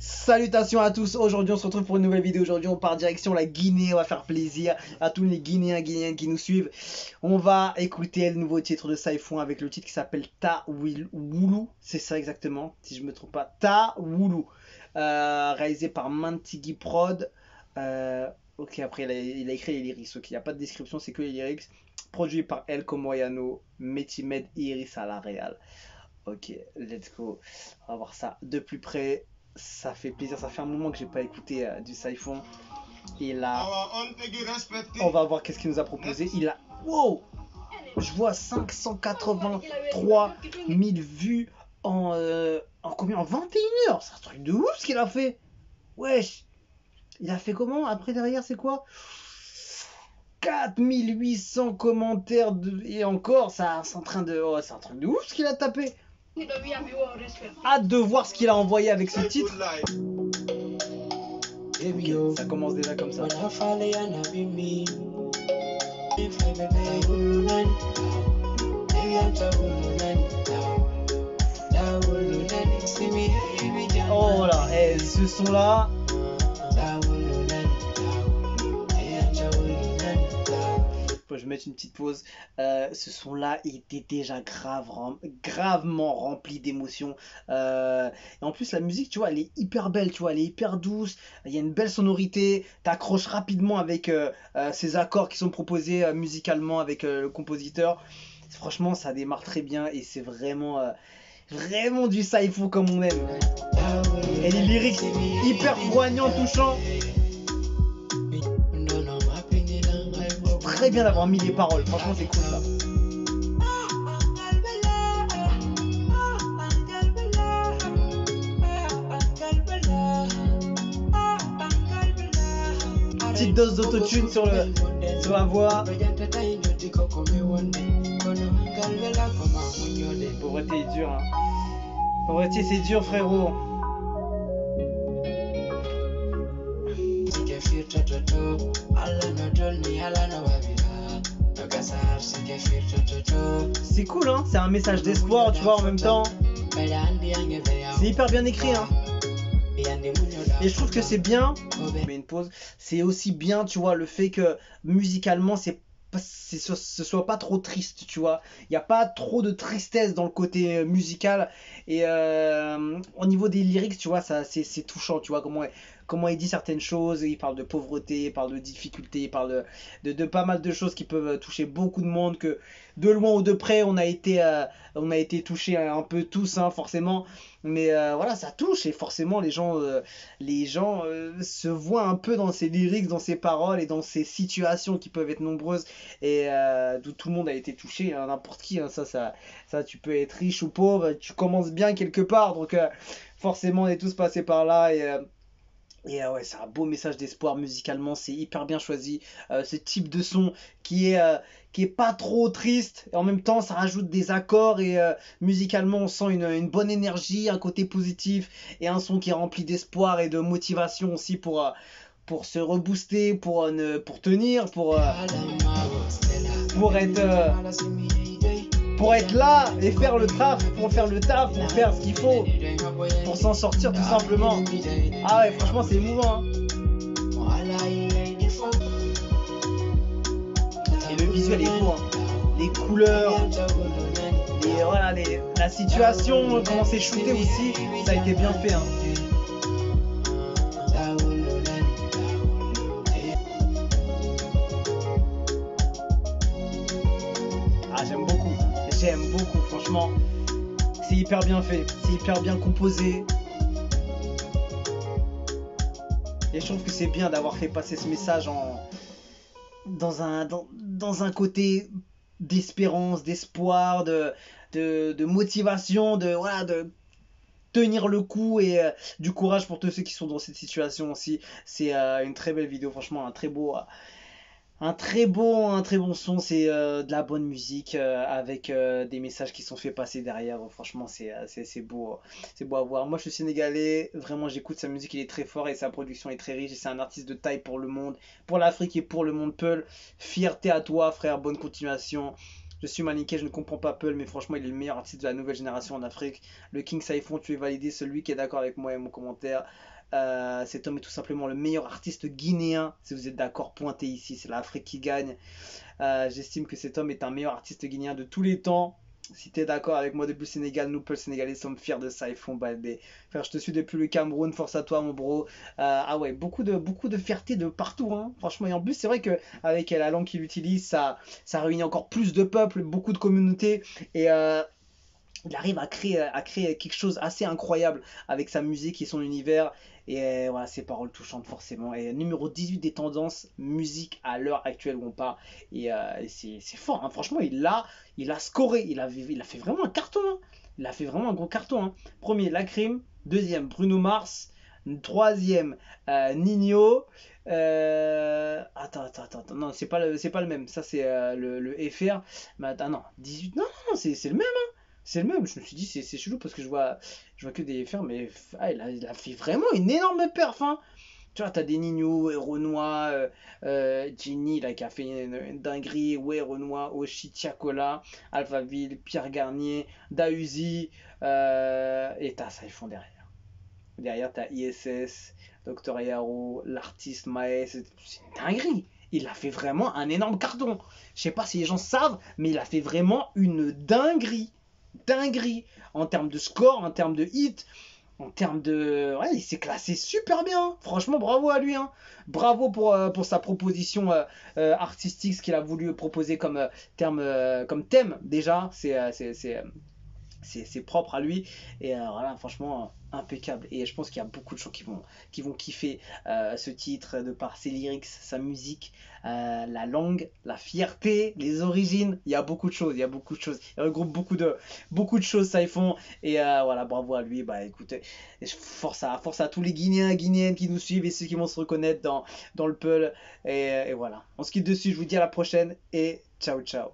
Salutations à tous, aujourd'hui on se retrouve pour une nouvelle vidéo. Aujourd'hui on part direction la Guinée, on va faire plaisir à tous les Guinéens, Guinéennes qui nous suivent. On va écouter le nouveau titre de Saifon avec le titre qui s'appelle Ta Woulou, c'est ça exactement, si je me trompe pas, Ta Woulou, réalisé par Mantigi Prod. Ok, après il a écrit les lyrics, ok, il n'y a pas de description, c'est que les lyrics. Produit par El Comoyano, Metimed Iris à la Real. Ok, let's go, on va voir ça de plus près. Ça fait plaisir, ça fait un moment que j'ai pas écouté du Saifon. Et là, on va voir qu'est-ce qu'il nous a proposé. Il a, wow, je vois 583 000 vues en combien, en 21 heures. C'est un truc de ouf ce qu'il a fait. Wesh, il a fait comment? Après derrière c'est quoi? 4800 commentaires et encore, ça c'est en train de, oh, c'est un truc de ouf ce qu'il a tapé. Hâte de voir ce qu'il a envoyé avec ce titre. Okay, ça commence déjà comme ça. Oh là, ce son là. Je vais mettre une petite pause. Ce son là était déjà gravement rempli d'émotions. Et en plus la musique, tu vois, elle est hyper belle, tu vois, elle est hyper douce. Il y a une belle sonorité. T'accroches rapidement avec ces accords qui sont proposés musicalement avec le compositeur. Franchement, ça démarre très bien et c'est vraiment vraiment du Saifon comme on aime. Et les lyrics hyper poignants, touchants. Très bien d'avoir mis les paroles, franchement c'est cool ça. Petite dose d'autotune sur la voix. Pauvreté est dur, hein. Pauvreté c'est dur, frérot. C'est cool, hein, c'est un message d'espoir, tu vois, en même temps. C'est hyper bien écrit, hein. Et je trouve que c'est bien, mais une pause, c'est aussi bien, tu vois, le fait que musicalement, ce soit pas trop triste, tu vois. Il n'y a pas trop de tristesse dans le côté musical. Et au niveau des lyrics, tu vois, c'est touchant, tu vois, comment il dit certaines choses. Il parle de pauvreté, il parle de difficulté, il parle de pas mal de choses qui peuvent toucher beaucoup de monde, que de loin ou de près, on a été touchés un peu tous, hein, forcément. Mais voilà, ça touche et forcément les gens se voient un peu dans ces lyrics, dans ces paroles et dans ces situations qui peuvent être nombreuses et d'où tout le monde a été touché, hein, n'importe qui, hein, ça tu peux être riche ou pauvre, tu commences bien quelque part, donc forcément on est tous passés par là et ouais, c'est un beau message d'espoir musicalement, c'est hyper bien choisi. Ce type de son qui est pas trop triste, et en même temps ça rajoute des accords et musicalement on sent une bonne énergie, un côté positif et un son qui est rempli d'espoir et de motivation aussi pour se rebooster, pour tenir, pour être là et faire le taf, pour faire ce qu'il faut, pour s'en sortir tout simplement. Ah ouais, franchement c'est émouvant, hein. Et le visuel est beau, hein. Les couleurs, la situation, comment c'est shooté aussi, ça a été bien fait, hein. Ah, j'aime beaucoup, franchement. C'est hyper bien fait, c'est hyper bien composé. Et je trouve que c'est bien d'avoir fait passer ce message dans un côté d'espérance, d'espoir, de motivation, de tenir le coup et du courage pour tous ceux qui sont dans cette situation aussi. C'est une très belle vidéo, franchement, un très bon son, c'est de la bonne musique avec des messages qui sont fait passer derrière. Franchement, c'est beau, c'est beau à voir. Moi, je suis sénégalais, vraiment, j'écoute sa musique, il est très fort et sa production est très riche. Et c'est un artiste de taille pour le monde, pour l'Afrique et pour le monde. Peul, fierté à toi, frère, bonne continuation. Je suis malinqué, je ne comprends pas Peul, mais franchement, il est le meilleur artiste de la nouvelle génération en Afrique. Le King Saifon, tu es validé. Celui qui est d'accord avec moi et mon commentaire. Cet homme est tout simplement le meilleur artiste guinéen. Si vous êtes d'accord, pointez ici. C'est l'Afrique qui gagne. J'estime que cet homme est un meilleur artiste guinéen de tous les temps. Si tu es d'accord avec moi depuis le Sénégal, nous, Peul Sénégalais, sommes fiers de Saifon Baldé. Frère, je te suis depuis le Cameroun, force à toi, mon bro. Ah ouais, beaucoup de fierté de partout, hein. Franchement, et en plus, c'est vrai qu'avec la langue qu'il utilise, ça réunit encore plus de peuples, beaucoup de communautés. Et il arrive à créer quelque chose assez incroyable avec sa musique et son univers. Et voilà, ses paroles touchantes forcément. Et numéro 18 des tendances musique à l'heure actuelle où on parle. Et c'est fort, hein. Franchement, il a scoré. Il a fait vraiment un carton, hein. Il a fait vraiment un gros carton, hein. Premier, Lacrim. Deuxième, Bruno Mars. Troisième, Nino. Attends. Non, c'est pas le même. Ça, c'est le FR. Mais attends, non. 18. Non, c'est le même, hein. C'est le même. Je me suis dit, c'est chelou parce que je vois que des FR, mais il a fait vraiment une énorme perf, hein. Tu vois, t'as des Nino, Renoir, Jenny là, qui a fait une dinguerie, ouais, Renoir, Oshi, Tiakola, Alphaville, Pierre Garnier, Dausi, et t'as ça, ils font derrière. Derrière, t'as ISS, Dr. Yaro, l'artiste Maes, c'est une dinguerie. Il a fait vraiment un énorme carton. Je sais pas si les gens savent, mais il a fait vraiment une dinguerie. Dinguerie. En termes de score, en termes de hit, en termes de. Ouais, il s'est classé super bien. Franchement, bravo à lui, hein. Bravo pour sa proposition artistique, ce qu'il a voulu proposer comme thème. Déjà, c'est propre à lui. Et voilà, franchement, impeccable. Et je pense qu'il y a beaucoup de gens qui vont kiffer ce titre de par ses lyrics, sa musique, la langue, la fierté, les origines. Il y a beaucoup de choses. Il regroupe beaucoup de choses, ça ils font. Et voilà, bravo à lui. Bah écoutez, force à tous les Guinéens, Guinéennes qui nous suivent et ceux qui vont se reconnaître dans le Peul. Et voilà. On se quitte dessus. Je vous dis à la prochaine et ciao, ciao.